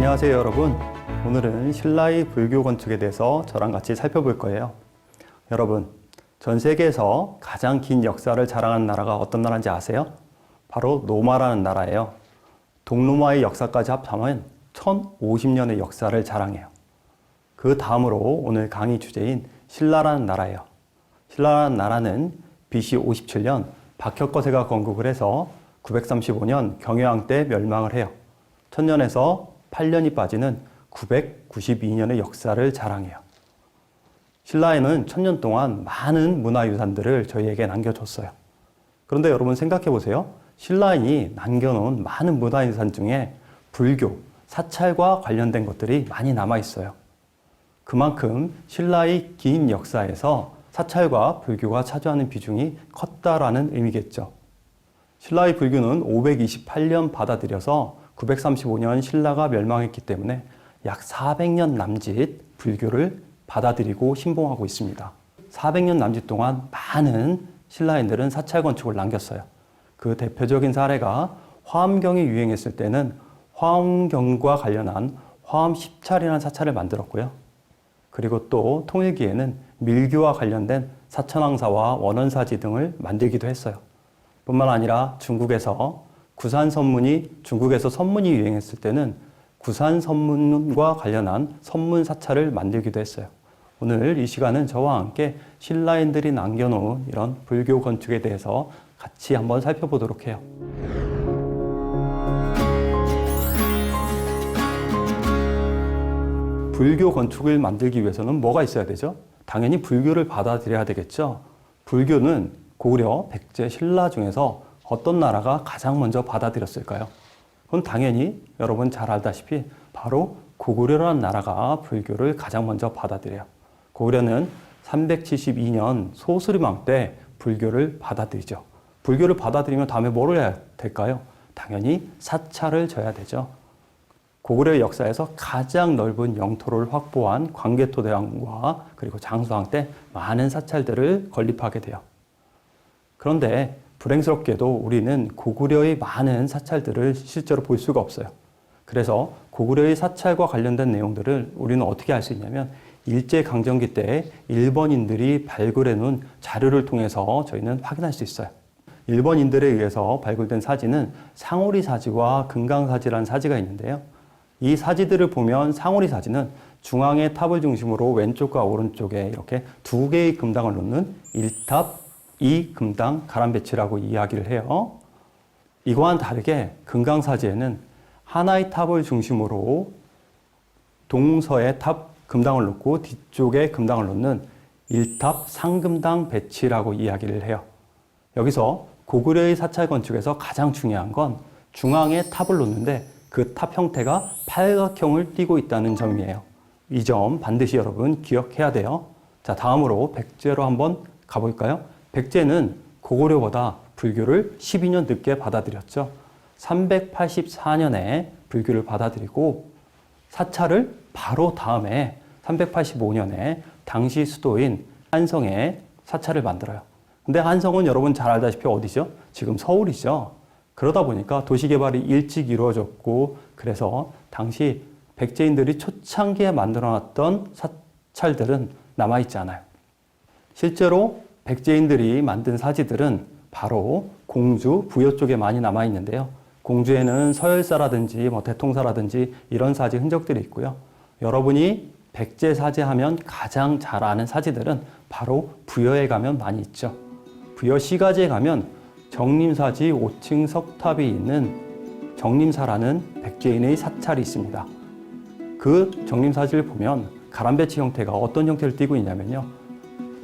안녕하세요 여러분. 오늘은 신라의 불교 건축에 대해서 저랑 같이 살펴볼 거예요. 여러분, 전 세계에서 가장 긴 역사를 자랑하는 나라가 어떤 나라인지 아세요? 바로 로마라는 나라예요. 동로마의 역사까지 합하면 1050년의 역사를 자랑해요. 그 다음으로 오늘 강의 주제인 신라라는 나라예요. 신라라는 나라는 BC 57년 박혁거세가 건국을 해서 935년 경유왕 때 멸망을 해요. 1000년에서 8년이 빠지는 992년의 역사를 자랑해요. 신라에는 1000년 동안 많은 문화유산들을 저희에게 남겨줬어요. 그런데 여러분 생각해 보세요. 신라인이 남겨놓은 많은 문화유산 중에 불교, 사찰과 관련된 것들이 많이 남아있어요. 그만큼 신라의 긴 역사에서 사찰과 불교가 차지하는 비중이 컸다라는 의미겠죠. 신라의 불교는 528년 받아들여서 935년 신라가 멸망했기 때문에 약 400년 남짓 불교를 받아들이고 신봉하고 있습니다. 400년 남짓 동안 많은 신라인들은 사찰 건축을 남겼어요. 그 대표적인 사례가 화엄경이 유행했을 때는 화엄경과 관련한 화엄 10차리라는 사찰을 만들었고요. 그리고 또 통일기에는 밀교와 관련된 사천왕사와 원원사지 등을 만들기도 했어요. 뿐만 아니라 중국에서 중국에서 선문이 유행했을 때는 구산 선문과 관련한 선문 사찰을 만들기도 했어요. 오늘 이 시간은 저와 함께 신라인들이 남겨놓은 이런 불교 건축에 대해서 같이 한번 살펴보도록 해요. 불교 건축을 만들기 위해서는 뭐가 있어야 되죠? 당연히 불교를 받아들여야 되겠죠. 불교는 고구려, 백제, 신라 중에서 어떤 나라가 가장 먼저 받아들였을까요? 그건 당연히 여러분 잘 알다시피 바로 고구려라는 나라가 불교를 가장 먼저 받아들여요. 고구려는 372년 소수리망 때 불교를 받아들이죠. 불교를 받아들이면 다음에 뭘 해야 될까요? 당연히 사찰을 져야 되죠. 고구려의 역사에서 가장 넓은 영토를 확보한 광개토대왕과 그리고 장수왕 때 많은 사찰들을 건립하게 돼요. 그런데 불행스럽게도 우리는 고구려의 많은 사찰들을 실제로 볼 수가 없어요. 그래서 고구려의 사찰과 관련된 내용들을 우리는 어떻게 알 수 있냐면 일제강점기 때 일본인들이 발굴해 놓은 자료를 통해서 저희는 확인할 수 있어요. 일본인들에 의해서 발굴된 사지는 상오리 사지와 금강 사지라는 사지가 있는데요. 이 사지들을 보면 상오리 사지는 중앙의 탑을 중심으로 왼쪽과 오른쪽에 이렇게 두 개의 금당을 놓는 1탑, 2금당 가람배치라고 이야기를 해요. 이거와는 다르게 금강사지에는 하나의 탑을 중심으로 동서의 탑 금당을 놓고 뒤쪽에 금당을 놓는 1탑 상금당 배치라고 이야기를 해요. 여기서 고구려의 사찰 건축에서 가장 중요한 건 중앙에 탑을 놓는데 그 탑 형태가 팔각형을 띠고 있다는 점이에요. 이 점 반드시 여러분 기억해야 돼요. 자, 다음으로 백제로 한번 가볼까요? 백제는 고구려보다 불교를 12년 늦게 받아들였죠. 384년에 불교를 받아들이고 사찰을 바로 다음에 385년에 당시 수도인 한성에 사찰을 만들어요. 근데 한성은 여러분 잘 알다시피 어디죠? 지금 서울이죠. 그러다 보니까 도시개발이 일찍 이루어졌고 그래서 당시 백제인들이 초창기에 만들어놨던 사찰들은 남아있지 않아요. 실제로 백제인들이 만든 사지들은 바로 공주, 부여 쪽에 많이 남아있는데요. 공주에는 서열사라든지 대통사라든지 이런 사지 흔적들이 있고요. 여러분이 백제 사지 하면 가장 잘 아는 사지들은 바로 부여에 가면 많이 있죠. 부여 시가지에 가면 정림사지 5층 석탑이 있는 정림사라는 백제인의 사찰이 있습니다. 그 정림사지를 보면 가람배치 형태가 어떤 형태를 띠고 있냐면요.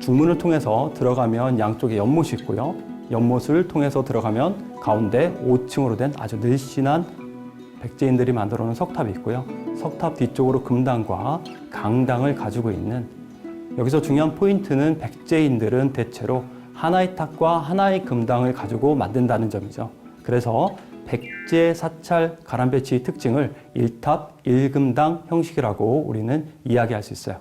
중문을 통해서 들어가면 양쪽에 연못이 있고요. 연못을 통해서 들어가면 가운데 5층으로 된 아주 늘씬한 백제인들이 만들어 놓은 석탑이 있고요. 석탑 뒤쪽으로 금당과 강당을 가지고 있는, 여기서 중요한 포인트는 백제인들은 대체로 하나의 탑과 하나의 금당을 가지고 만든다는 점이죠. 그래서 백제 사찰 가람배치의 특징을 1탑 1금당 형식이라고 우리는 이야기할 수 있어요.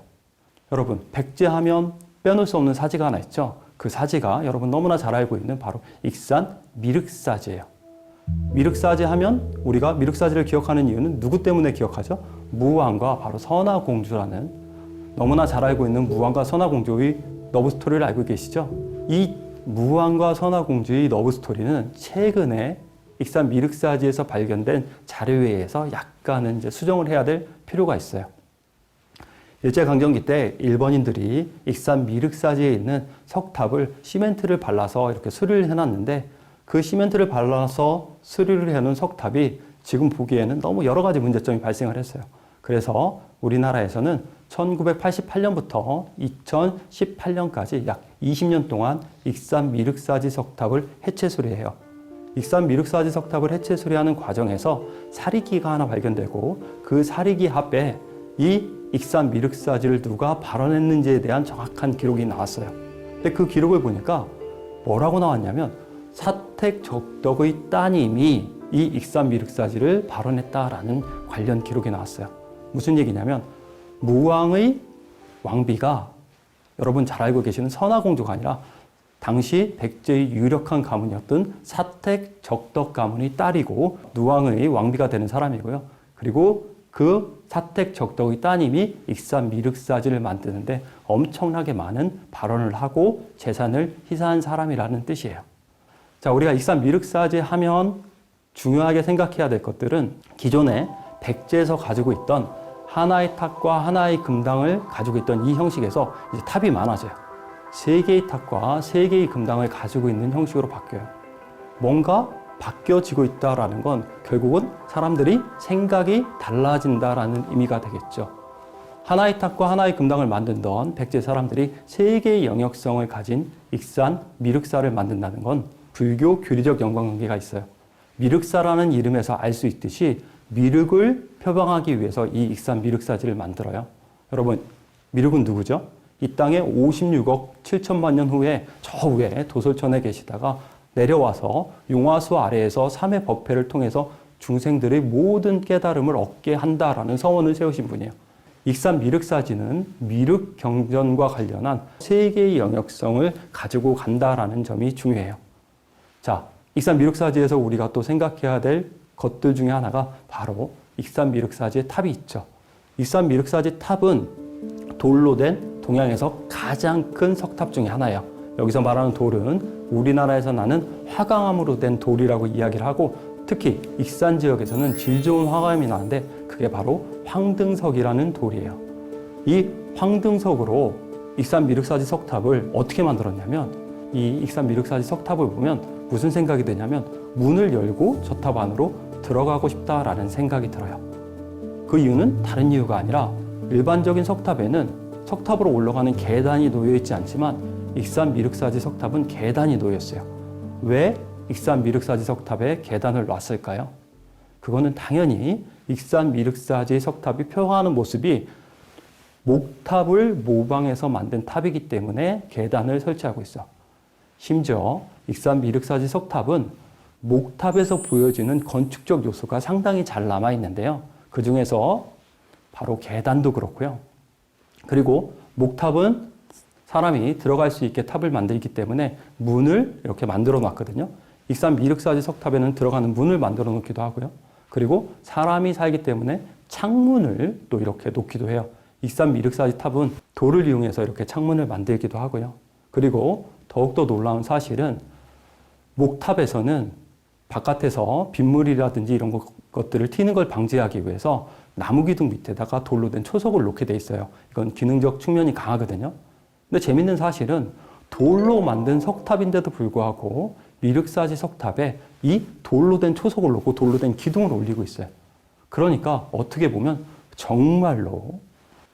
여러분, 백제하면 빼놓을 수 없는 사지가 하나 있죠. 그 사지가 여러분 너무나 잘 알고 있는 바로 익산 미륵사지예요. 미륵사지 하면 우리가 미륵사지를 기억하는 이유는 누구 때문에 기억하죠? 무왕과 바로 선화공주라는, 너무나 잘 알고 있는 무왕과 선화공주의 러브스토리를 알고 계시죠? 이 무왕과 선화공주의 러브스토리는 최근에 익산 미륵사지에서 발견된 자료에 의해서 약간은 이제 수정을 해야 될 필요가 있어요. 일제강점기 때 일본인들이 익산 미륵사지에 있는 석탑을 시멘트를 발라서 이렇게 수리를 해놨는데, 그 시멘트를 발라서 수리를 해놓은 석탑이 지금 보기에는 너무 여러 가지 문제점이 발생을 했어요. 그래서 우리나라에서는 1988년부터 2018년까지 약 20년 동안 익산 미륵사지 석탑을 해체 수리해요. 익산 미륵사지 석탑을 해체 수리하는 과정에서 사리기가 하나 발견되고, 그 사리기 합에 이 익산 미륵사지를 누가 발원했는지에 대한 정확한 기록이 나왔어요. 근데 그 기록을 보니까 뭐라고 나왔냐면, 사택적덕의 따님이 이 익산 미륵사지를 발원했다라는 관련 기록이 나왔어요. 무슨 얘기냐면, 무왕의 왕비가 여러분 잘 알고 계시는 선화공주가 아니라 당시 백제의 유력한 가문이었던 사택적덕 가문의 딸이고 누왕의 왕비가 되는 사람이고요. 그리고 그 사택적덕의 따님이 익산 미륵사지를 만드는데 엄청나게 많은 발언을 하고 재산을 희사한 사람이라는 뜻이에요. 자, 우리가 익산 미륵사지 하면 중요하게 생각해야 될 것들은 기존에 백제에서 가지고 있던 하나의 탑과 하나의 금당을 가지고 있던 이 형식에서 이제 탑이 많아져요. 3개의 탑과 3개의 금당을 가지고 있는 형식으로 바뀌어요. 뭔가 바뀌어지고 있다라는 건 결국은 사람들이 생각이 달라진다라는 의미가 되겠죠. 하나의 탑과 하나의 금당을 만든던 백제 사람들이 3개의 영역성을 가진 익산 미륵사를 만든다는 건 불교 교리적 연관관계가 있어요. 미륵사라는 이름에서 알 수 있듯이 미륵을 표방하기 위해서 이 익산 미륵사지를 만들어요. 여러분, 미륵은 누구죠? 이 땅에 56억 7천만 년 후에 저 위에 도솔천에 계시다가 내려와서 용화수 아래에서 삼해 법회를 통해서 중생들의 모든 깨달음을 얻게 한다라는 서원을 세우신 분이에요. 익산 미륵사지는 미륵 경전과 관련한 3개의 영역성을 가지고 간다라는 점이 중요해요. 자, 익산 미륵사지에서 우리가 또 생각해야 될 것들 중에 하나가 바로 익산 미륵사지의 탑이 있죠. 익산 미륵사지 탑은 돌로 된 동양에서 가장 큰 석탑 중에 하나예요. 여기서 말하는 돌은 우리나라에서 나는 화강암으로 된 돌이라고 이야기를 하고, 특히 익산 지역에서는 질 좋은 화강암이 나는데 그게 바로 황등석이라는 돌이에요. 이 황등석으로 익산 미륵사지 석탑을 어떻게 만들었냐면, 이 익산 미륵사지 석탑을 보면 무슨 생각이 드냐면, 문을 열고 저 탑 안으로 들어가고 싶다라는 생각이 들어요. 그 이유는 다른 이유가 아니라 일반적인 석탑에는 석탑으로 올라가는 계단이 놓여 있지 않지만 익산 미륵사지 석탑은 계단이 놓여 있어요. 왜 익산 미륵사지 석탑에 계단을 놨을까요? 그거는 당연히 익산 미륵사지 석탑이 표방하는 모습이 목탑을 모방해서 만든 탑이기 때문에 계단을 설치하고 있어. 심지어 익산 미륵사지 석탑은 목탑에서 보여지는 건축적 요소가 상당히 잘 남아 있는데요. 그 중에서 바로 계단도 그렇고요. 그리고 목탑은 사람이 들어갈 수 있게 탑을 만들기 때문에 문을 이렇게 만들어 놨거든요. 익산 미륵사지 석탑에는 들어가는 문을 만들어 놓기도 하고요. 그리고 사람이 살기 때문에 창문을 또 이렇게 놓기도 해요. 익산 미륵사지 탑은 돌을 이용해서 이렇게 창문을 만들기도 하고요. 그리고 더욱더 놀라운 사실은 목탑에서는 바깥에서 빗물이라든지 이런 것들을 튀는 걸 방지하기 위해서 나무 기둥 밑에다가 돌로 된 초석을 놓게 돼 있어요. 이건 기능적 측면이 강하거든요. 근데 재밌는 사실은 돌로 만든 석탑인데도 불구하고 미륵사지 석탑에 이 돌로 된 초석을 놓고 돌로 된 기둥을 올리고 있어요. 그러니까 어떻게 보면 정말로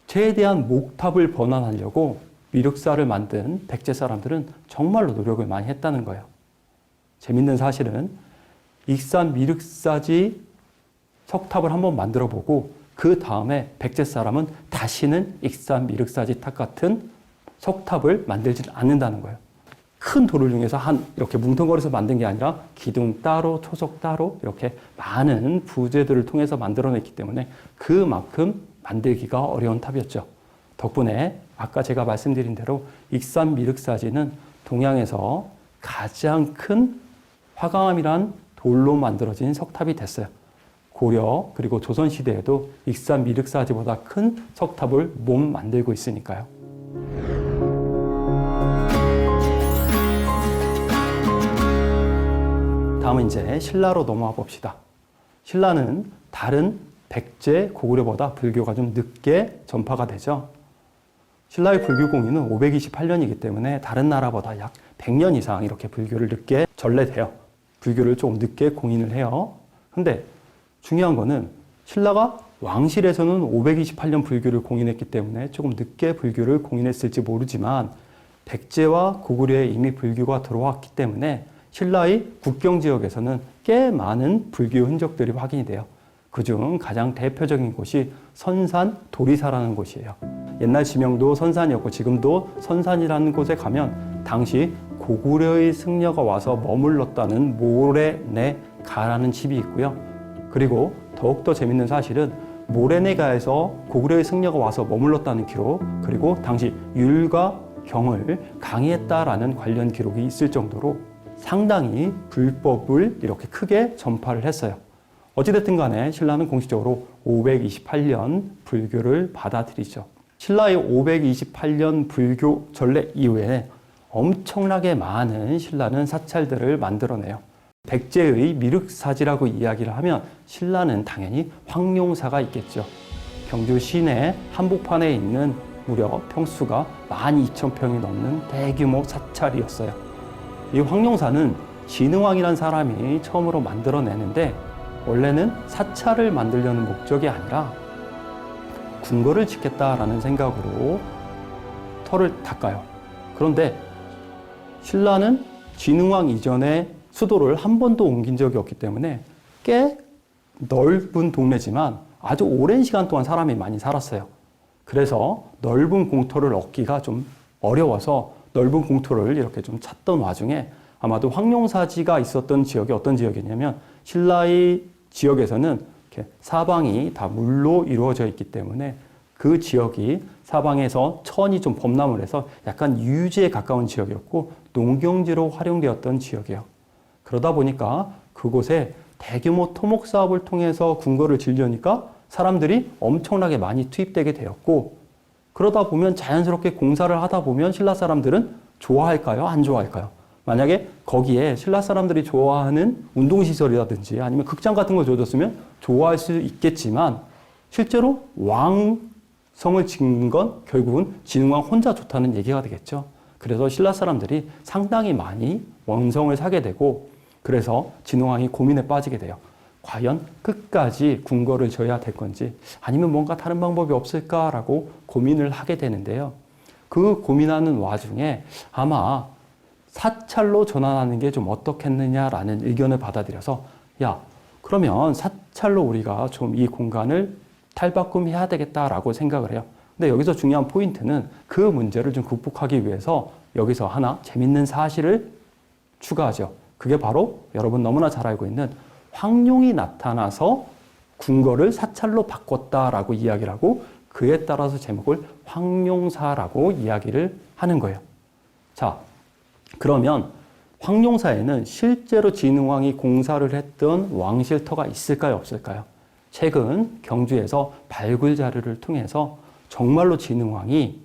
최대한 목탑을 번안하려고 미륵사를 만든 백제 사람들은 정말로 노력을 많이 했다는 거예요. 재밌는 사실은 익산 미륵사지 석탑을 한번 만들어 보고 그 다음에 백제 사람은 다시는 익산 미륵사지 탑 같은 석탑을 만들지 않는다는 거예요. 큰 돌을 이용해서 이렇게 뭉텅거려서 만든 게 아니라 기둥 따로, 초석 따로 이렇게 많은 부재들을 통해서 만들어냈기 때문에 그만큼 만들기가 어려운 탑이었죠. 덕분에 아까 제가 말씀드린 대로 익산 미륵사지는 동양에서 가장 큰 화강암이란 돌로 만들어진 석탑이 됐어요. 고려 그리고 조선시대에도 익산 미륵사지보다 큰 석탑을 못 만들고 있으니까요. 다음은 이제 신라로 넘어와 봅시다. 신라는 다른 백제, 고구려보다 불교가 좀 늦게 전파가 되죠. 신라의 불교 공인은 528년이기 때문에 다른 나라보다 약 100년 이상 이렇게 불교를 늦게 전래돼요. 불교를 좀 늦게 공인을 해요. 근데 중요한 거는 신라가 왕실에서는 528년 불교를 공인했기 때문에 조금 늦게 불교를 공인했을지 모르지만 백제와 고구려에 이미 불교가 들어왔기 때문에 신라의 국경 지역에서는 꽤 많은 불교 흔적들이 확인이 돼요. 그중 가장 대표적인 곳이 선산 도리사라는 곳이에요. 옛날 지명도 선산이었고 지금도 선산이라는 곳에 가면 당시 고구려의 승려가 와서 머물렀다는 모래내가라는 집이 있고요. 그리고 더욱더 재밌는 사실은 모래내가에서 고구려의 승려가 와서 머물렀다는 기록, 그리고 당시 율과 경을 강의했다라는 관련 기록이 있을 정도로 상당히 불법을 이렇게 크게 전파를 했어요. 어찌됐든 간에 신라는 공식적으로 528년 불교를 받아들이죠. 신라의 528년 불교 전래 이후에 엄청나게 많은 신라는 사찰들을 만들어내요. 백제의 미륵사지라고 이야기를 하면 신라는 당연히 황룡사가 있겠죠. 경주 시내 한복판에 있는 무려 평수가 12,000평이 넘는 대규모 사찰이었어요. 이 황룡사는 진흥왕이라는 사람이 처음으로 만들어내는데 원래는 사찰을 만들려는 목적이 아니라 궁궐을 짓겠다라는 생각으로 터를 닦아요. 그런데 신라는 진흥왕 이전에 수도를 한 번도 옮긴 적이 없기 때문에 꽤 넓은 동네지만 아주 오랜 시간 동안 사람이 많이 살았어요. 그래서 넓은 공터를 얻기가 좀 어려워서 넓은 공터를 이렇게 좀 찾던 와중에 아마도 황룡사지가 있었던 지역이 어떤 지역이냐면 신라의 지역에서는 이렇게 사방이 다 물로 이루어져 있기 때문에 그 지역이 사방에서 천이 좀 범람을 해서 약간 유지에 가까운 지역이었고 농경지로 활용되었던 지역이에요. 그러다 보니까 그곳에 대규모 토목 사업을 통해서 궁궐을 지으려니까 사람들이 엄청나게 많이 투입되게 되었고 그러다 보면 자연스럽게 공사를 하다 보면 신라 사람들은 좋아할까요? 안 좋아할까요? 만약에 거기에 신라 사람들이 좋아하는 운동시설이라든지 아니면 극장 같은 걸 줘줬으면 좋아할 수 있겠지만 실제로 왕성을 짓는 건 결국은 진흥왕 혼자 좋다는 얘기가 되겠죠. 그래서 신라 사람들이 상당히 많이 원성을 사게 되고 그래서 진흥왕이 고민에 빠지게 돼요. 과연 끝까지 궁궐을 지어야 될 건지 아니면 뭔가 다른 방법이 없을까라고 고민을 하게 되는데요. 그 고민하는 와중에 아마 사찰로 전환하는 게 좀 어떻겠느냐라는 의견을 받아들여서 야, 그러면 사찰로 우리가 좀 이 공간을 탈바꿈해야 되겠다라고 생각을 해요. 근데 여기서 중요한 포인트는 그 문제를 좀 극복하기 위해서 여기서 하나 재밌는 사실을 추가하죠. 그게 바로 여러분 너무나 잘 알고 있는 황룡이 나타나서 궁궐을 사찰로 바꿨다라고 이야기를 하고 그에 따라서 제목을 황룡사라고 이야기를 하는 거예요. 자, 그러면 황룡사에는 실제로 진흥왕이 공사를 했던 왕실터가 있을까요? 없을까요? 최근 경주에서 발굴 자료를 통해서 정말로 진흥왕이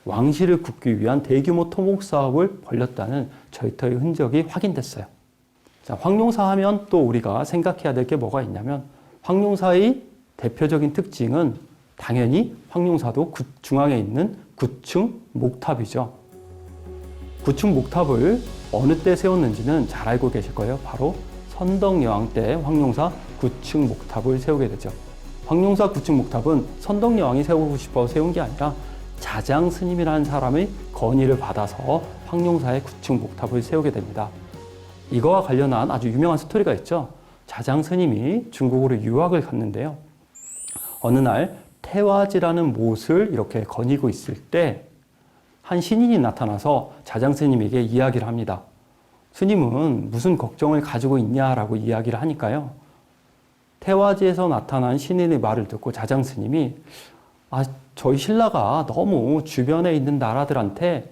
왕실을 굽기 위한 대규모 토목 사업을 벌였다는 절터의 흔적이 확인됐어요. 자, 황룡사 하면 또 우리가 생각해야 될 게 뭐가 있냐면 황룡사의 대표적인 특징은 당연히 황룡사도 중앙에 있는 9층 목탑이죠. 9층 목탑을 어느 때 세웠는지는 잘 알고 계실 거예요. 바로 선덕여왕 때 황룡사 9층 목탑을 세우게 되죠. 황룡사 9층 목탑은 선덕여왕이 세우고 싶어 세운 게 아니라 자장 스님이라는 사람의 건의를 받아서 황룡사의 9층 목탑을 세우게 됩니다. 이거와 관련한 아주 유명한 스토리가 있죠. 자장 스님이 중국으로 유학을 갔는데요. 어느 날 태화지라는 못을 이렇게 거니고 있을 때 한 신인이 나타나서 자장 스님에게 이야기를 합니다. 스님은 무슨 걱정을 가지고 있냐라고 이야기를 하니까요. 태화지에서 나타난 신인의 말을 듣고 자장 스님이 저희 신라가 너무 주변에 있는 나라들한테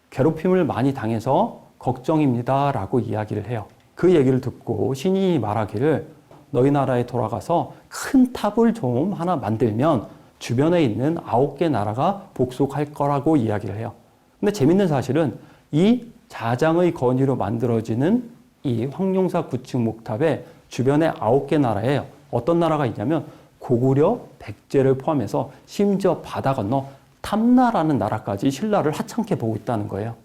괴롭힘을 많이 당해서 걱정입니다 라고 이야기를 해요. 그 얘기를 듣고 신이 말하기를 너희 나라에 돌아가서 큰 탑을 좀 하나 만들면 주변에 있는 9개 나라가 복속할 거라고 이야기를 해요. 근데 재밌는 사실은 이 자장의 건의로 만들어지는 이 황룡사 9층 목탑의 주변에 9개 나라에 어떤 나라가 있냐면 고구려, 백제를 포함해서 심지어 바다 건너 탐나라는 나라까지 신라를 하찮게 보고 있다는 거예요.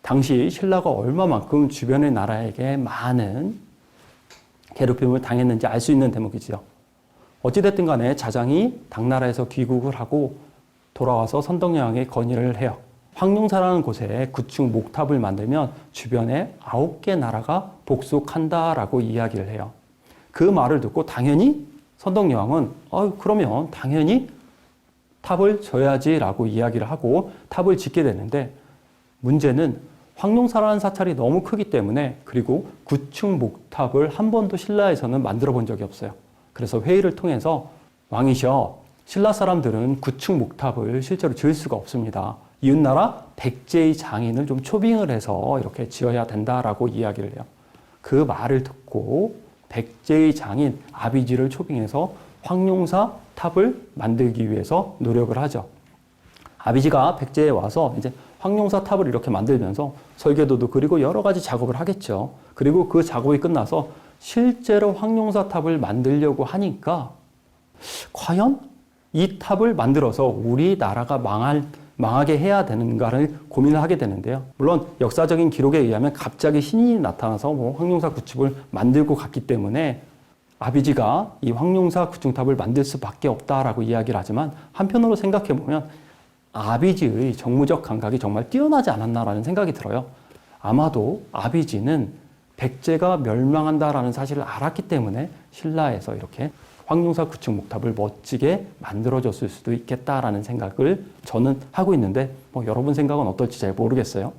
당시 신라가 얼마만큼 주변의 나라에게 많은 괴롭힘을 당했는지 알 수 있는 대목이지요. 어찌됐든 간에 자장이 당나라에서 귀국을 하고 돌아와서 선덕여왕에 건의를 해요. 황룡사라는 곳에 9층 목탑을 만들면 주변에 9개 나라가 복속한다라고 이야기를 해요. 그 말을 듣고 당연히 선덕여왕은 그러면 당연히 탑을 져야지라고 이야기를 하고 탑을 짓게 되는데 문제는 황룡사라는 사찰이 너무 크기 때문에 그리고 9층 목탑을 한 번도 신라에서는 만들어 본 적이 없어요. 그래서 회의를 통해서 왕이셔, 신라 사람들은 9층 목탑을 실제로 지을 수가 없습니다. 이웃나라 백제의 장인을 좀 초빙을 해서 이렇게 지어야 된다라고 이야기를 해요. 그 말을 듣고 백제의 장인 아비지를 초빙해서 황룡사 탑을 만들기 위해서 노력을 하죠. 아비지가 백제에 와서 이제 황룡사 탑을 이렇게 만들면서 설계도도 그리고 여러 가지 작업을 하겠죠. 그리고 그 작업이 끝나서 실제로 황룡사 탑을 만들려고 하니까 과연 이 탑을 만들어서 우리나라가 망하게 해야 되는가를 고민을 하게 되는데요. 물론 역사적인 기록에 의하면 갑자기 신이 나타나서 황룡사 구축을 만들고 갔기 때문에 아비지가 이 황룡사 구축탑을 만들 수밖에 없다라고 이야기를 하지만 한편으로 생각해 보면 아비지의 정무적 감각이 정말 뛰어나지 않았나라는 생각이 들어요. 아마도 아비지는 백제가 멸망한다라는 사실을 알았기 때문에 신라에서 이렇게 황룡사 구축 목탑을 멋지게 만들어줬을 수도 있겠다라는 생각을 저는 하고 있는데 여러분 생각은 어떨지 잘 모르겠어요.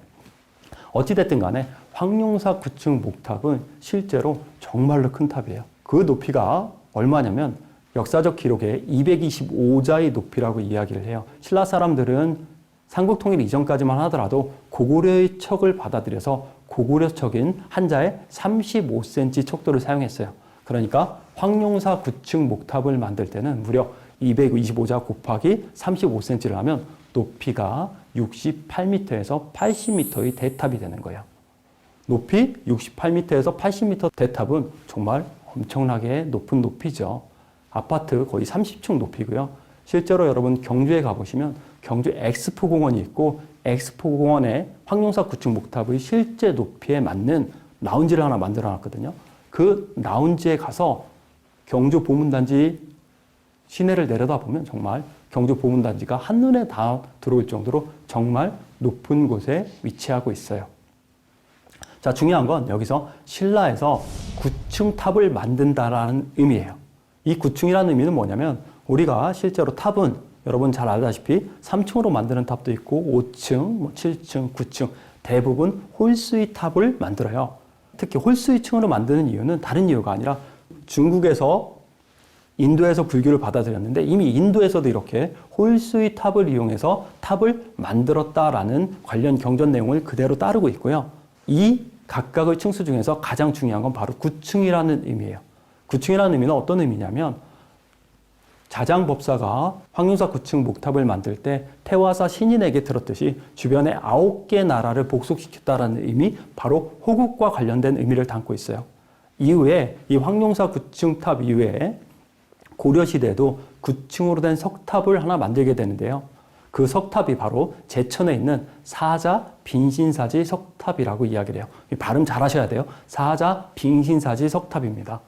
어찌됐든 간에 황룡사 구축 목탑은 실제로 정말로 큰 탑이에요. 그 높이가 얼마냐면 역사적 기록에 225자의 높이라고 이야기를 해요. 신라 사람들은 삼국통일 이전까지만 하더라도 고구려의 척을 받아들여서 고구려 척인 한자에 35cm 척도를 사용했어요. 그러니까 황룡사 9층 목탑을 만들 때는 무려 225자 곱하기 35cm를 하면 높이가 68m에서 80m의 대탑이 되는 거예요. 높이 68m에서 80m 대탑은 정말 엄청나게 높은 높이죠. 아파트 거의 30층 높이고요. 실제로 여러분 경주에 가보시면 경주 엑스포 공원이 있고 엑스포 공원에 황룡사 9층 목탑의 실제 높이에 맞는 라운지를 하나 만들어 놨거든요. 그 라운지에 가서 경주 보문단지 시내를 내려다보면 정말 경주 보문단지가 한눈에 다 들어올 정도로 정말 높은 곳에 위치하고 있어요. 자, 중요한 건 여기서 신라에서 9층 탑을 만든다라는 의미예요. 이 9층이라는 의미는 뭐냐면 우리가 실제로 탑은 여러분 잘 알다시피 3층으로 만드는 탑도 있고 5층, 7층, 9층 대부분 홀수의 탑을 만들어요. 특히 홀수이층으로 만드는 이유는 다른 이유가 아니라 중국에서 인도에서 불교를 받아들였는데 이미 인도에서도 이렇게 홀수의 탑을 이용해서 탑을 만들었다라는 관련 경전 내용을 그대로 따르고 있고요. 이 각각의 층수 중에서 가장 중요한 건 바로 9층이라는 의미예요. 9층이라는 의미는 어떤 의미냐면 자장법사가 황룡사 9층 목탑을 만들 때 태화사 신인에게 들었듯이 주변에 9개 나라를 복속시켰다라는 의미, 바로 호국과 관련된 의미를 담고 있어요. 이후에 이 황룡사 9층 탑 이후에 고려시대에도 9층으로 된 석탑을 하나 만들게 되는데요. 그 석탑이 바로 제천에 있는 사자 빈신사지 석탑이라고 이야기를 해요. 발음 잘 하셔야 돼요. 사자 빈신사지 석탑입니다.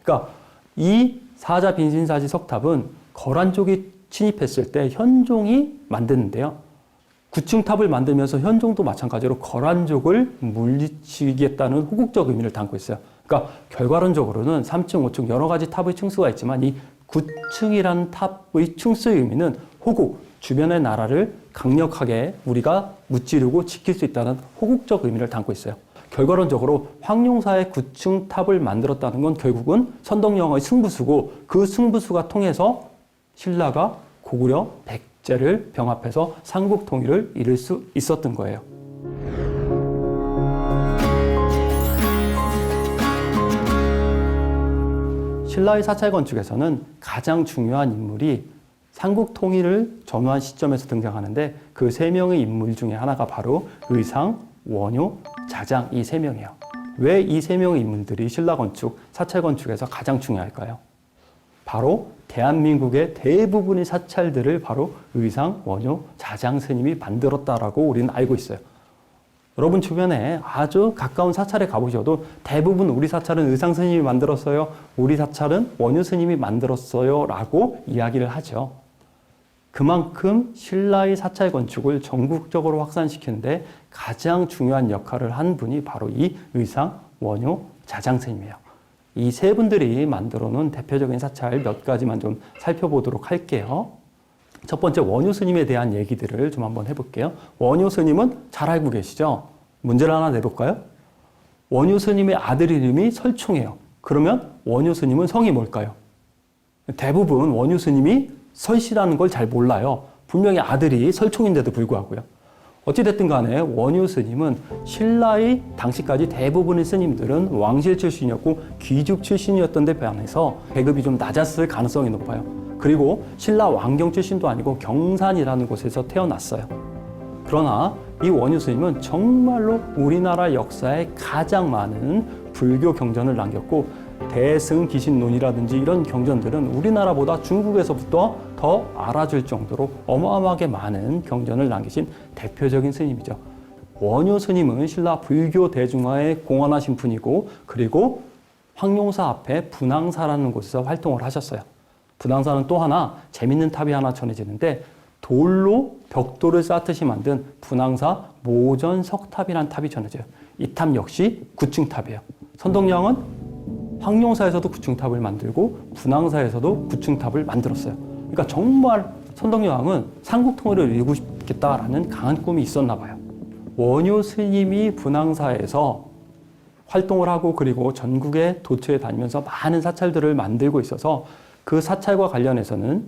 그러니까 이 사자 빈신사지 석탑은 거란족이 침입했을 때 현종이 만드는데요. 9층 탑을 만들면서 현종도 마찬가지로 거란족을 물리치겠다는 호국적 의미를 담고 있어요. 그러니까 결과론적으로는 3층, 5층 여러 가지 탑의 층수가 있지만 이 9층이라는 탑의 층수의 의미는 호국, 주변의 나라를 강력하게 우리가 무찌르고 지킬 수 있다는 호국적 의미를 담고 있어요. 결과론적으로 황룡사의 9층 탑을 만들었다는 건 결국은 선덕여왕의 승부수고 그 승부수가 통해서 신라가 고구려, 백제를 병합해서 삼국 통일을 이룰 수 있었던 거예요. 신라의 사찰 건축에서는 가장 중요한 인물이 삼국 통일을 전후한 시점에서 등장하는데 그 세 명의 인물 중에 하나가 바로 의상, 원효, 자장 이 세 명이에요. 왜 이 세 명의 인물들이 신라 건축, 사찰 건축에서 가장 중요할까요? 바로 대한민국의 대부분의 사찰들을 바로 의상, 원효, 자장 스님이 만들었다라고 우리는 알고 있어요. 여러분 주변에 아주 가까운 사찰에 가보셔도 대부분 우리 사찰은 의상 스님이 만들었어요. 우리 사찰은 원효 스님이 만들었어요. 라고 이야기를 하죠. 그만큼 신라의 사찰 건축을 전국적으로 확산시키는데 가장 중요한 역할을 한 분이 바로 이 의상, 원효, 자장 스님이에요. 이 세 분들이 만들어 놓은 대표적인 사찰 몇 가지만 좀 살펴보도록 할게요. 첫 번째 원효 스님에 대한 얘기들을 좀 한번 해볼게요. 원효 스님은 잘 알고 계시죠? 문제를 하나 내볼까요? 원효 스님의 아들 이름이 설총이에요. 그러면 원효 스님은 성이 뭘까요? 대부분 원효 스님이 설씨라는 걸 잘 몰라요. 분명히 아들이 설총인데도 불구하고요. 어찌됐든 간에 원효 스님은 신라의 당시까지 대부분의 스님들은 왕실 출신이었고 귀족 출신이었던 데 반해서 계급이 좀 낮았을 가능성이 높아요. 그리고 신라 왕경 출신도 아니고 경산이라는 곳에서 태어났어요. 그러나 이 원효 스님은 정말로 우리나라 역사에 가장 많은 불교 경전을 남겼고 대승기신론이라든지 이런 경전들은 우리나라보다 중국에서부터 더 알아줄 정도로 어마어마하게 많은 경전을 남기신 대표적인 스님이죠. 원효 스님은 신라 불교 대중화에 공헌하신 분이고 그리고 황룡사 앞에 분황사라는 곳에서 활동을 하셨어요. 분황사는 또 하나 재밌는 탑이 하나 전해지는데 돌로 벽돌을 쌓듯이 만든 분황사 모전석탑이라는 탑이 전해져요. 이 탑 역시 9층 탑이에요. 선덕여왕은 황룡사에서도 9층 탑을 만들고 분황사에서도 9층 탑을 만들었어요. 그러니까 정말 선덕여왕은 삼국통일을 이루고 싶겠다라는 강한 꿈이 있었나 봐요. 원효 스님이 분황사에서 활동을 하고 그리고 전국에 도처에 다니면서 많은 사찰들을 만들고 있어서 그 사찰과 관련해서는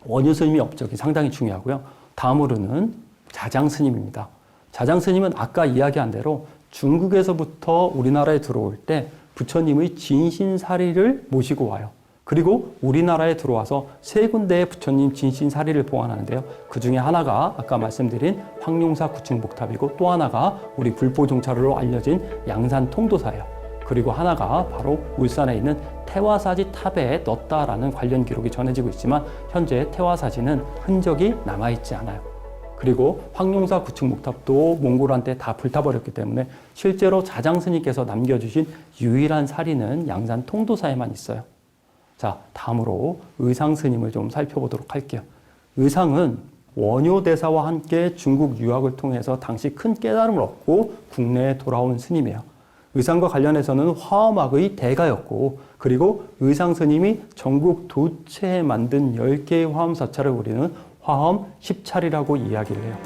원효 스님의 업적이 상당히 중요하고요. 다음으로는 자장 스님입니다. 자장 스님은 아까 이야기한 대로 중국에서부터 우리나라에 들어올 때 부처님의 진신사리를 모시고 와요. 그리고 우리나라에 들어와서 세 군데의 부처님 진신사리를 보관하는데요. 그 중에 하나가 아까 말씀드린 황룡사 9층 목탑이고 또 하나가 우리 불보종찰로 알려진 양산 통도사예요. 그리고 하나가 바로 울산에 있는 태화사지 탑에 넣었다라는 관련 기록이 전해지고 있지만 현재 태화사지는 흔적이 남아있지 않아요. 그리고 황룡사 9층 목탑도 몽골한테 다 불타버렸기 때문에 실제로 자장 스님께서 남겨주신 유일한 사리는 양산 통도사에만 있어요. 자, 다음으로 의상 스님을 좀 살펴보도록 할게요. 의상은 원효 대사와 함께 중국 유학을 통해서 당시 큰 깨달음을 얻고 국내에 돌아온 스님이에요. 의상과 관련해서는 화엄학의 대가였고 그리고 의상 스님이 전국 도처에 만든 10개의 화엄 사찰을 우리는 화엄 10차리라고 이야기를 해요.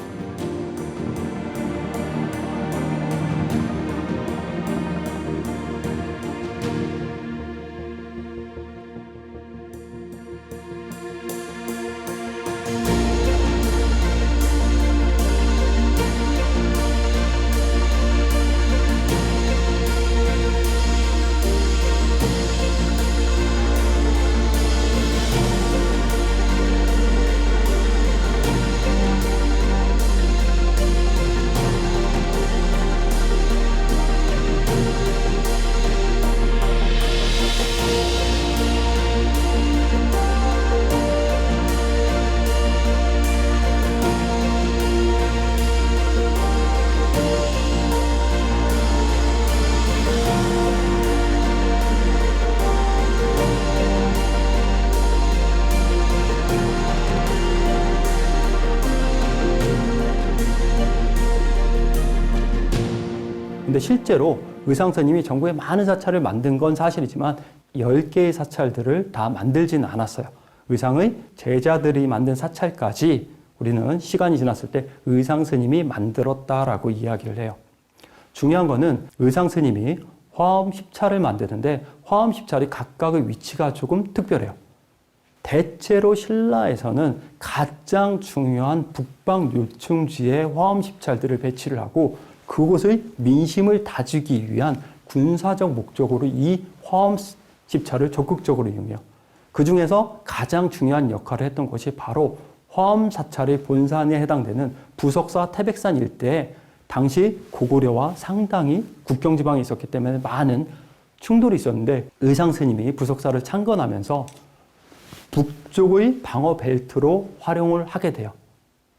근데 실제로 의상스님이 전국에 많은 사찰을 만든 건 사실이지만 10개의 사찰들을 다 만들지는 않았어요. 의상의 제자들이 만든 사찰까지 우리는 시간이 지났을 때 의상스님이 만들었다라고 이야기를 해요. 중요한 거는 의상스님이 화엄 10차를 만드는데 화엄 10차리 각각의 위치가 조금 특별해요. 대체로 신라에서는 가장 중요한 북방 요충지에 화엄 10차들을 배치를 하고 그곳의 민심을 다지기 위한 군사적 목적으로 이 화엄 십차를 적극적으로 이용해요. 그 중에서 가장 중요한 역할을 했던 것이 바로 화엄 사찰의 본산에 해당되는 부석사 태백산 일대에 당시 고구려와 상당히 국경지방에 있었기 때문에 많은 충돌이 있었는데 의상 스님이 부석사를 창건하면서 북쪽의 방어 벨트로 활용을 하게 돼요.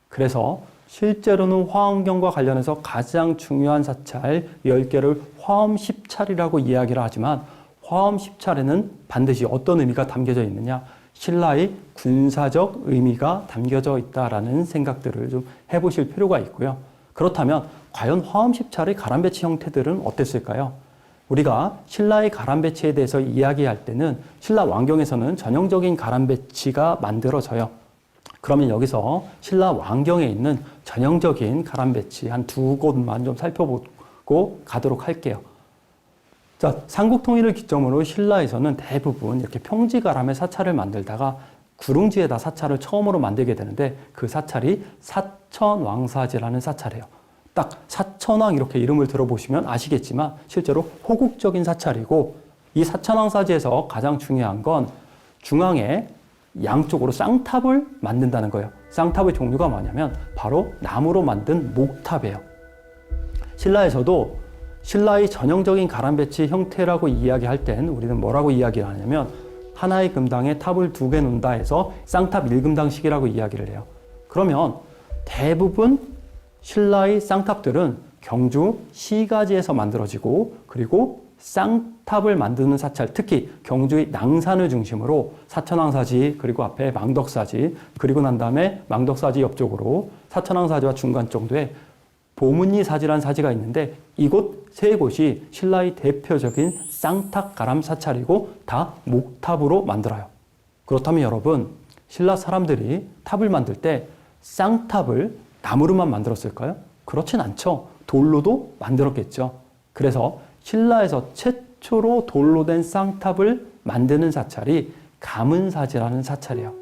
그래서 실제로는 화엄경과 관련해서 가장 중요한 사찰 10개를 화엄 10찰이라고 이야기를 하지만 화엄 10찰에는 반드시 어떤 의미가 담겨져 있느냐? 신라의 군사적 의미가 담겨져 있다라는 생각들을 좀 해보실 필요가 있고요. 그렇다면 과연 화엄 10찰의 가람배치 형태들은 어땠을까요? 우리가 신라의 가람배치에 대해서 이야기할 때는 신라 왕경에서는 전형적인 가람배치가 만들어져요. 그러면 여기서 신라 왕경에 있는 전형적인 가람배치 한 두 곳만 좀 살펴보고 가도록 할게요. 자, 삼국통일을 기점으로 신라에서는 대부분 이렇게 평지가람의 사찰을 만들다가 구릉지에다 사찰을 처음으로 만들게 되는데 그 사찰이 사천왕사지라는 사찰이에요. 딱 사천왕 이렇게 이름을 들어보시면 아시겠지만 실제로 호국적인 사찰이고 이 사천왕사지에서 가장 중요한 건 중앙에 양쪽으로 쌍탑을 만든다는 거예요. 쌍탑의 종류가 뭐냐면 바로 나무로 만든 목탑이에요. 신라에서도 신라의 전형적인 가람배치 형태라고 이야기할 땐 우리는 뭐라고 이야기하냐면 하나의 금당에 탑을 2개 놓는다 해서 쌍탑 1금당식이라고 이야기를 해요. 그러면 대부분 신라의 쌍탑들은 경주 시가지에서 만들어지고 그리고 쌍탑을 만드는 사찰, 특히 경주의 낭산을 중심으로 사천왕사지 그리고 앞에 망덕사지 그리고 난 다음에 망덕사지 옆쪽으로 사천왕사지와 중간 정도에 보문리사지라는 사지가 있는데 이곳 세 곳이 신라의 대표적인 쌍탑 가람 사찰이고 다 목탑으로 만들어요. 그렇다면 여러분, 신라 사람들이 탑을 만들 때 쌍탑을 나무로만 만들었을까요? 그렇진 않죠. 돌로도 만들었겠죠. 그래서 신라에서 최초로 돌로 된 쌍탑을 만드는 사찰이 가문사지라는 사찰이에요.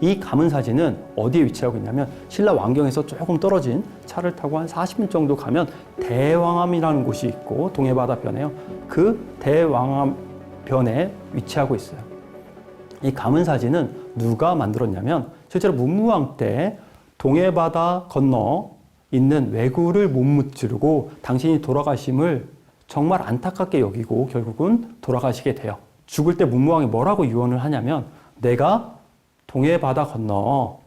이 가문사지는 어디에 위치하고 있냐면 신라 왕경에서 조금 떨어진 차를 타고 한 40분 정도 가면 대왕암이라는 곳이 있고 동해바다변에요. 그 대왕암변에 위치하고 있어요. 이 가문사지는 누가 만들었냐면 실제로 문무왕 때 동해바다 건너 있는 왜구를 못 무찌르고 당신이 돌아가심을 정말 안타깝게 여기고 결국은 돌아가시게 돼요. 죽을 때 문무왕이 뭐라고 유언을 하냐면 내가 동해바다 건너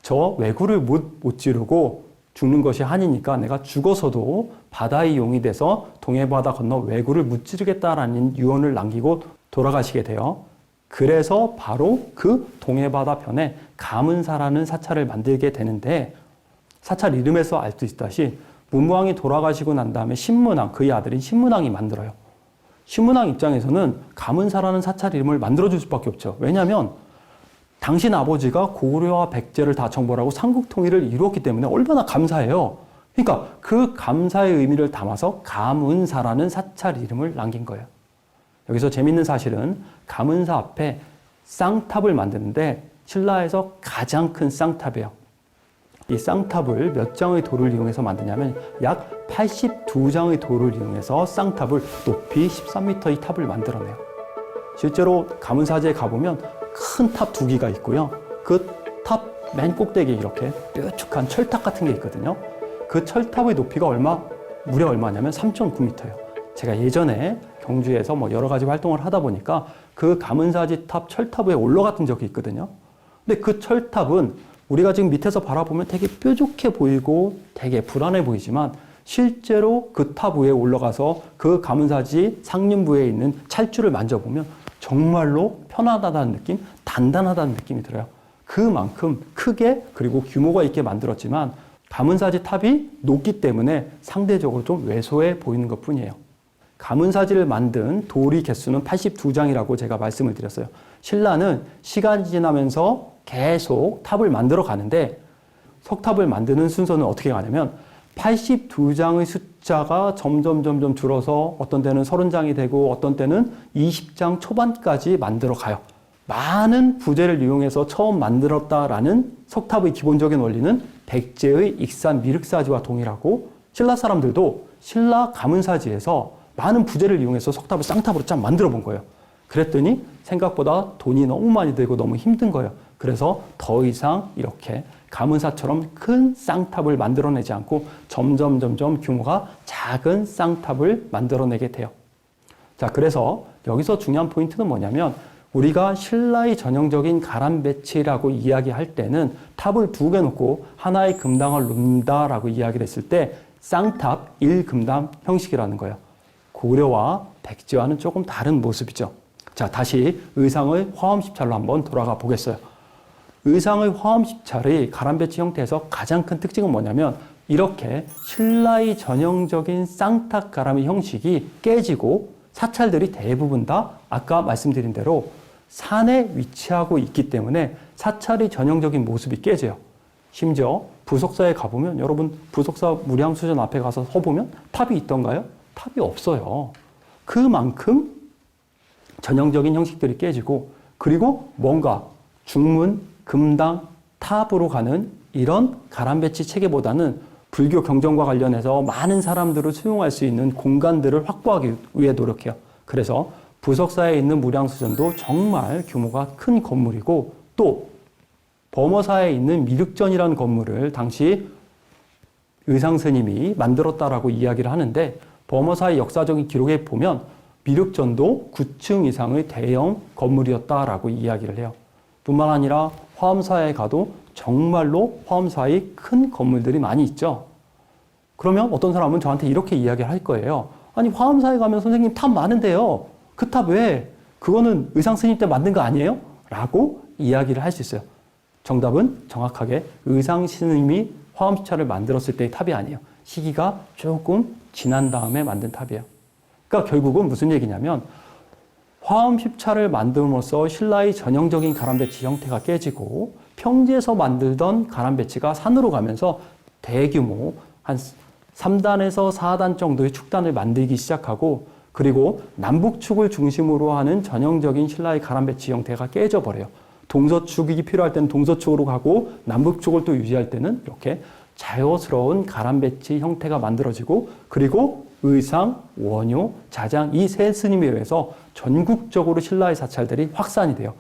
저 왜구를 못 지르고 죽는 것이 한이니까 내가 죽어서도 바다의 용이 돼서 동해바다 건너 왜구를 못 지르겠다라는 유언을 남기고 돌아가시게 돼요. 그래서 바로 그 동해바다 편에 가문사라는 사찰을 만들게 되는데 사찰 이름에서 알 수 있다시 문무왕이 돌아가시고 난 다음에 신문왕, 그의 아들인 신문왕이 만들어요. 신문왕 입장에서는 가문사라는 사찰 이름을 만들어줄 수밖에 없죠. 왜냐하면 당신 아버지가 고구려와 백제를 다 정벌하고 삼국통일을 이루었기 때문에 얼마나 감사해요. 그러니까 그 감사의 의미를 담아서 가문사라는 사찰 이름을 남긴 거예요. 여기서 재밌는 사실은 가문사 앞에 쌍탑을 만드는데 신라에서 가장 큰 쌍탑이에요. 이 쌍탑을 몇 장의 돌을 이용해서 만드냐면 약 82장의 돌을 이용해서 쌍탑을 높이 13m의 탑을 만들어내요. 실제로 가문사지에 가보면 큰 탑 2개가 있고요. 그 탑 맨 꼭대기에 이렇게 뾰족한 철탑 같은 게 있거든요. 그 철탑의 높이가 무려 얼마냐면 3.9m예요. 제가 예전에 경주에서 여러 가지 활동을 하다 보니까 그 가문사지 탑 철탑 위에 올라갔던 적이 있거든요. 근데 그 철탑은 우리가 지금 밑에서 바라보면 되게 뾰족해 보이고 되게 불안해 보이지만 실제로 그 탑 위에 올라가서 그 가문사지 상륜부에 있는 찰주를 만져보면 정말로 편안하다는 느낌, 단단하다는 느낌이 들어요. 그만큼 크게 그리고 규모가 있게 만들었지만 가문사지 탑이 높기 때문에 상대적으로 좀 왜소해 보이는 것 뿐이에요. 가문사지를 만든 돌이 개수는 82장이라고 제가 말씀을 드렸어요. 신라는 시간이 지나면서 계속 탑을 만들어 가는데 석탑을 만드는 순서는 어떻게 가냐면 82장의 숫자가 점점 줄어서 어떤 때는 30장이 되고 어떤 때는 20장 초반까지 만들어 가요. 많은 부재를 이용해서 처음 만들었다라는 석탑의 기본적인 원리는 백제의 익산 미륵사지와 동일하고 신라 사람들도 신라 가문사지에서 많은 부재를 이용해서 석탑을 쌍탑으로 쫙 만들어 본 거예요. 그랬더니 생각보다 돈이 너무 많이 들고 너무 힘든 거예요. 그래서 더 이상 이렇게 가문사처럼 큰 쌍탑을 만들어내지 않고 점점 규모가 작은 쌍탑을 만들어내게 돼요. 자, 그래서 여기서 중요한 포인트는 뭐냐면 우리가 신라의 전형적인 가람배치라고 이야기할 때는 탑을 2개 놓고 하나의 금당을 놓는다라고 이야기를 했을 때 쌍탑 1금당 형식이라는 거예요. 고려와 백제와는 조금 다른 모습이죠. 자, 다시 의상의 화엄십찰로 한번 돌아가 보겠어요. 의상의 화엄십찰의 가람배치 형태에서 가장 큰 특징은 뭐냐면 이렇게 신라의 전형적인 쌍탑 가람의 형식이 깨지고 사찰들이 대부분 다 아까 말씀드린 대로 산에 위치하고 있기 때문에 사찰의 전형적인 모습이 깨져요. 심지어 부속사에 가보면 여러분 부속사 무량수전 앞에 가서 서보면 탑이 있던가요? 탑이 없어요. 그만큼 전형적인 형식들이 깨지고 그리고 뭔가 중문, 금당, 탑으로 가는 이런 가람배치 체계보다는 불교 경전과 관련해서 많은 사람들을 수용할 수 있는 공간들을 확보하기 위해 노력해요. 그래서 부석사에 있는 무량수전도 정말 규모가 큰 건물이고 또 범어사에 있는 미륵전이라는 건물을 당시 의상스님이 만들었다라고 이야기를 하는데 범어사의 역사적인 기록에 보면 미륵전도 9층 이상의 대형 건물이었다라고 이야기를 해요. 뿐만 아니라 화엄사에 가도 정말로 화엄사의 큰 건물들이 많이 있죠. 그러면 어떤 사람은 저한테 이렇게 이야기를 할 거예요. 아니 화엄사에 가면 선생님 탑 많은데요. 그 탑 왜? 그거는 의상스님 때 만든 거 아니에요? 라고 이야기를 할 수 있어요. 정답은 정확하게 의상스님이 화엄십찰을 만들었을 때의 탑이 아니에요. 시기가 조금 지난 다음에 만든 탑이에요. 그러니까 결국은 무슨 얘기냐면 화엄십찰을 만듦으로써 신라의 전형적인 가람배치 형태가 깨지고 평지에서 만들던 가람배치가 산으로 가면서 대규모 한 3단에서 4단 정도의 축단을 만들기 시작하고 그리고 남북축을 중심으로 하는 전형적인 신라의 가람배치 형태가 깨져버려요. 동서축이 필요할 때는 동서축으로 가고 남북축을 또 유지할 때는 이렇게 자연스러운 가람배치 형태가 만들어지고 그리고 의상, 원효, 자장 이 세 스님에 의해서 전국적으로 신라의 사찰들이 확산이 돼요.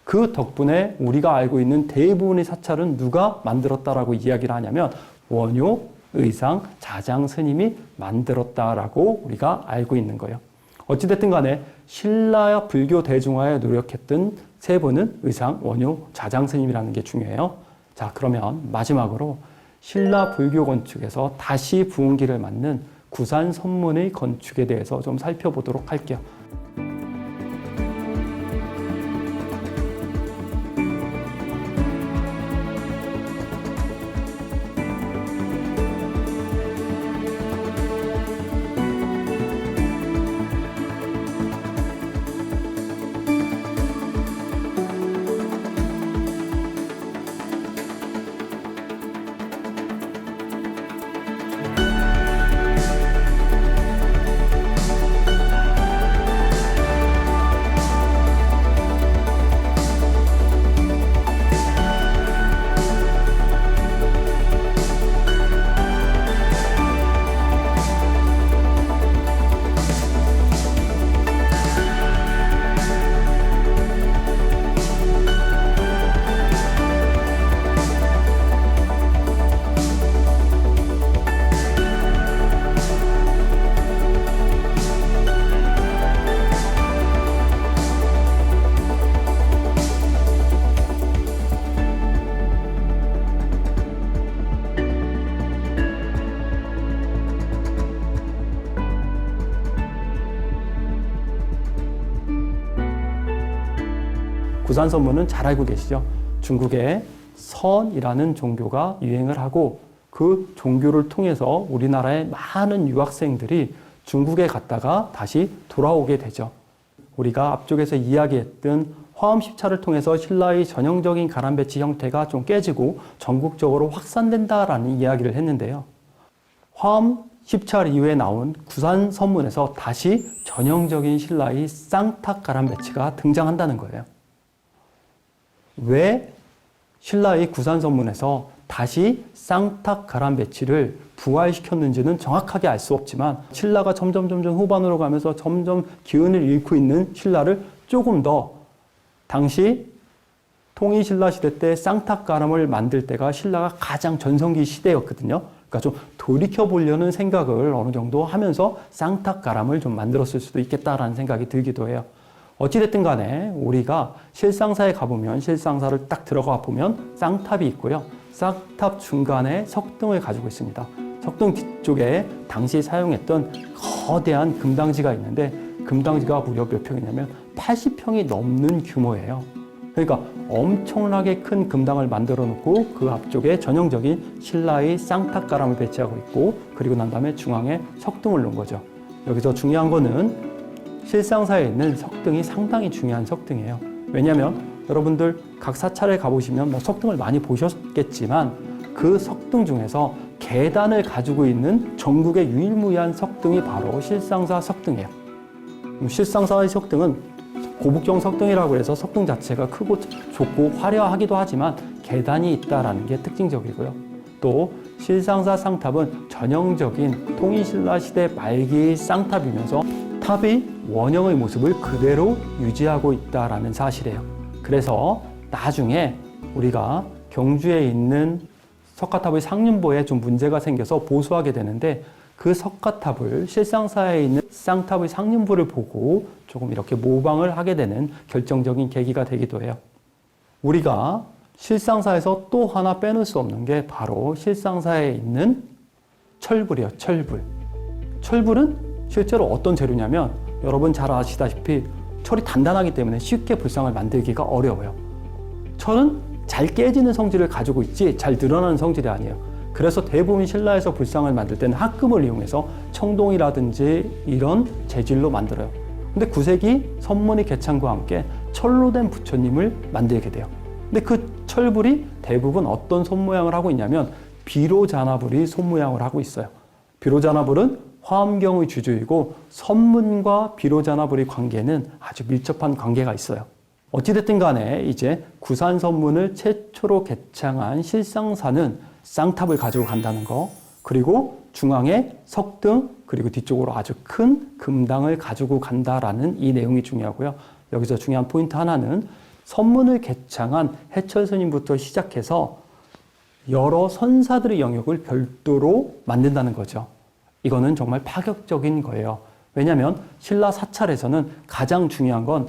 그 덕분에 우리가 알고 있는 대부분의 사찰은 누가 만들었다라고 이야기를 하냐면 원효, 의상, 자장 스님이 만들었다라고 우리가 알고 있는 거예요. 어찌됐든 간에 신라 불교 대중화에 노력했던 세 분은 의상, 원효, 자장 스님이라는 게 중요해요. 자, 그러면 마지막으로 신라 불교 건축에서 다시 부흥기를 맞는 구산 선문의 건축에 대해서 좀 살펴보도록 할게요. 구산선문은 잘 알고 계시죠? 중국에 선이라는 종교가 유행을 하고 그 종교를 통해서 우리나라의 많은 유학생들이 중국에 갔다가 다시 돌아오게 되죠. 우리가 앞쪽에서 이야기했던 화엄십찰을 통해서 신라의 전형적인 가람배치 형태가 좀 깨지고 전국적으로 확산된다라는 이야기를 했는데요. 화엄십찰 이후에 나온 구산선문에서 다시 전형적인 신라의 쌍탑 가람배치가 등장한다는 거예요. 왜 신라의 구산선문에서 다시 쌍탑 가람배치를 부활시켰는지는 정확하게 알 수 없지만 신라가 점점 후반으로 가면서 점점 기운을 잃고 있는 신라를 조금 더 당시 통일신라 시대 때 쌍탑가람을 만들 때가 신라가 가장 전성기 시대였거든요. 그러니까 좀 돌이켜보려는 생각을 어느 정도 하면서 쌍탑가람을 좀 만들었을 수도 있겠다라는 생각이 들기도 해요. 어찌됐든 간에 우리가 실상사에 가보면 실상사를 딱 들어가 보면 쌍탑이 있고요. 쌍탑 중간에 석등을 가지고 있습니다. 석등 뒤쪽에 당시 사용했던 거대한 금당지가 있는데 금당지가 무려 몇 평이냐면 80평이 넘는 규모예요. 그러니까 엄청나게 큰 금당을 만들어 놓고 그 앞쪽에 전형적인 신라의 쌍탑가람을 배치하고 있고 그리고 난 다음에 중앙에 석등을 놓은 거죠. 여기서 중요한 거는 실상사에 있는 석등이 상당히 중요한 석등이에요. 왜냐하면 여러분들 각 사찰에 가보시면 뭐 석등을 많이 보셨겠지만 그 석등 중에서 계단을 가지고 있는 전국의 유일무이한 석등이 바로 실상사 석등이에요. 실상사의 석등은 고북정 석등이라고 해서 석등 자체가 크고 좁고 화려하기도 하지만 계단이 있다는 게 특징적이고요. 또 실상사 쌍탑은 전형적인 통일신라 시대 말기의 쌍탑이면서 탑이 원형의 모습을 그대로 유지하고 있다는 사실이에요. 그래서 나중에 우리가 경주에 있는 석가탑의 상륜보에 좀 문제가 생겨서 보수하게 되는데 그 석가탑을 실상사에 있는 쌍탑의 상륜보를 보고 조금 이렇게 모방을 하게 되는 결정적인 계기가 되기도 해요. 우리가 실상사에서 또 하나 빼놓을 수 없는 게 바로 실상사에 있는 철불이에요. 철불. 철불은 실제로 어떤 재료냐면 여러분 잘 아시다시피 철이 단단하기 때문에 쉽게 불상을 만들기가 어려워요. 철은 잘 깨지는 성질을 가지고 있지 잘 늘어나는 성질이 아니에요. 그래서 대부분 신라에서 불상을 만들 때는 합금을 이용해서 청동이라든지 이런 재질로 만들어요. 근데 9세기 선문의 개창과 함께 철로 된 부처님을 만들게 돼요. 근데 그 철불이 대부분 어떤 손 모양을 하고 있냐면 비로자나불이 손 모양을 하고 있어요. 비로자나불은 화엄경의 주주이고 선문과 비로자나불의 관계는 아주 밀접한 관계가 있어요. 어찌됐든 간에 이제 구산선문을 최초로 개창한 실상사는 쌍탑을 가지고 간다는 거, 그리고 중앙에 석등, 그리고 뒤쪽으로 아주 큰 금당을 가지고 간다라는 이 내용이 중요하고요. 여기서 중요한 포인트 하나는 선문을 개창한 해철 스님부터 시작해서 여러 선사들의 영역을 별도로 만든다는 거죠. 이거는 정말 파격적인 거예요. 왜냐하면 신라 사찰에서는 가장 중요한 건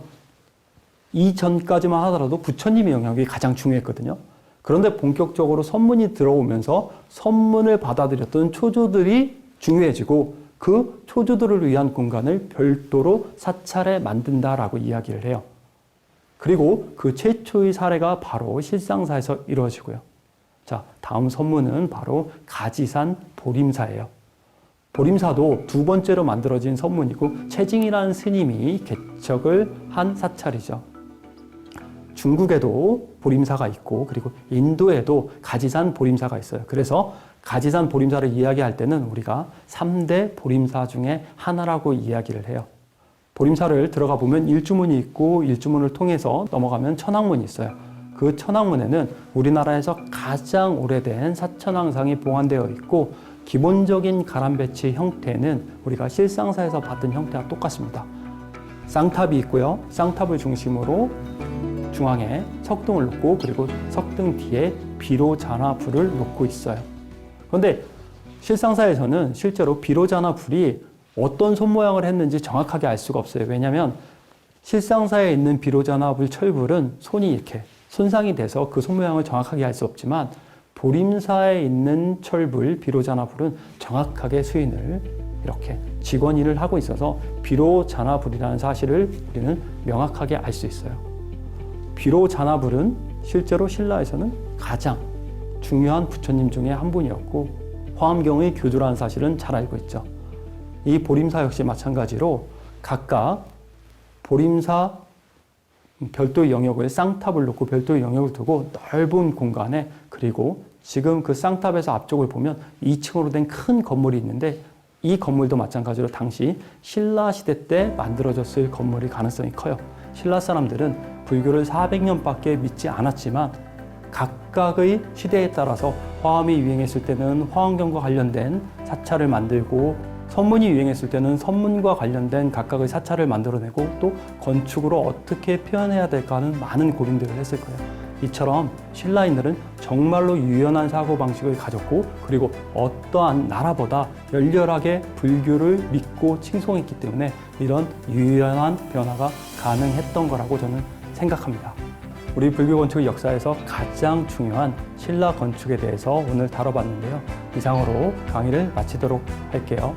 이전까지만 하더라도 부처님의 영역이 가장 중요했거든요. 그런데 본격적으로 선문이 들어오면서 선문을 받아들였던 초조들이 중요해지고 그 초조들을 위한 공간을 별도로 사찰에 만든다라고 이야기를 해요. 그리고 그 최초의 사례가 바로 실상사에서 이루어지고요. 자, 다음 선문은 바로 가지산 보림사예요. 보림사도 두 번째로 만들어진 선문이고 채징이라는 스님이 개척을 한 사찰이죠. 중국에도 보림사가 있고 그리고 인도에도 가지산 보림사가 있어요. 그래서 가지산 보림사를 이야기할 때는 우리가 3대 보림사 중에 하나라고 이야기를 해요. 보림사를 들어가 보면 일주문이 있고 일주문을 통해서 넘어가면 천왕문이 있어요. 그 천왕문에는 우리나라에서 가장 오래된 사천왕상이 봉안되어 있고 기본적인 가람 배치 형태는 우리가 실상사에서 봤던 형태와 똑같습니다. 쌍탑이 있고요. 쌍탑을 중심으로 중앙에 석등을 놓고 그리고 석등 뒤에 비로자나불을 놓고 있어요. 그런데 실상사에서는 실제로 비로자나불이 어떤 손 모양을 했는지 정확하게 알 수가 없어요. 왜냐하면 실상사에 있는 비로자나불 철불은 손이 이렇게 손상이 돼서 그 손 모양을 정확하게 알 수 없지만 보림사에 있는 철불 비로자나불은 정확하게 수인을 이렇게 직원일을 하고 있어서 비로자나불이라는 사실을 우리는 명확하게 알 수 있어요. 비로자나불은 실제로 신라에서는 가장 중요한 부처님 중에 한 분이었고 화엄경의 교주라는 사실은 잘 알고 있죠. 이 보림사 역시 마찬가지로 각각 보림사 별도의 영역을 쌍탑을 놓고 별도의 영역을 두고 넓은 공간에 그리고 지금 그 쌍탑에서 앞쪽을 보면 2층으로 된 큰 건물이 있는데 이 건물도 마찬가지로 당시 신라 시대 때 만들어졌을 건물일 가능성이 커요. 신라 사람들은 불교를 400년밖에 믿지 않았지만 각각의 시대에 따라서 화엄이 유행했을 때는 화엄경과 관련된 사찰을 만들고 선문이 유행했을 때는 선문과 관련된 각각의 사찰을 만들어내고 또 건축으로 어떻게 표현해야 될까 하는 많은 고민들을 했을 거예요. 이처럼 신라인들은 정말로 유연한 사고방식을 가졌고 그리고 어떠한 나라보다 열렬하게 불교를 믿고 칭송했기 때문에 이런 유연한 변화가 가능했던 거라고 저는 생각합니다. 우리 불교 건축의 역사에서 가장 중요한 신라 건축에 대해서 오늘 다뤄봤는데요. 이상으로 강의를 마치도록 할게요.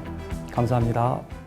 감사합니다.